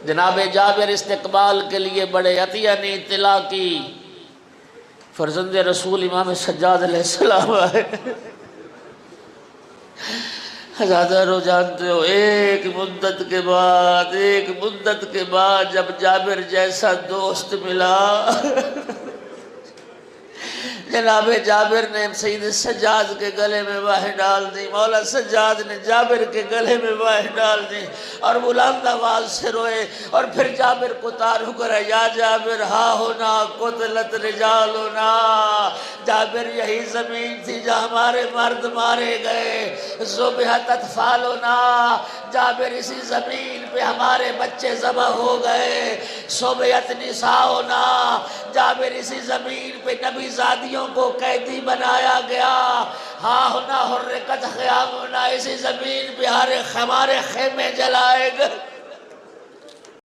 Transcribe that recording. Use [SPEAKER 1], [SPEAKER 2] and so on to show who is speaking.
[SPEAKER 1] جناب جابر استقبال کے لیے بڑے عطیہ نے اطلاع کی، فرزند رسول امام سجاد علیہ السلام آئے۔ ہزاروں جانتے ہو ایک مدت کے بعد جب جابر جیسا دوست ملا، جناب جابر نے سید سجاد کے گلے میں باہ ڈال دی، مولا سجاد نے جابر کے گلے میں باہ ڈال دی اور بلند آواز سے روئے، اور پھر جابر کو تعارف کرا، یا جابر ہا ہونا قتلت رجالنا، جابر یہی زمین تھی جہاں ہمارے مرد مارے گئے، ذبحت اطفالنا، جابر اسی زمین پہ ہمارے بچے ذبح ہو گئے، صبیت نساؤنا، جابر اسی زمین پہ نبی زادیوں کو قیدی بنایا گیا، ہاں ہونا حرکت خیامنا، اسی زمین پہ ہمارے خیمے جلائے گئے۔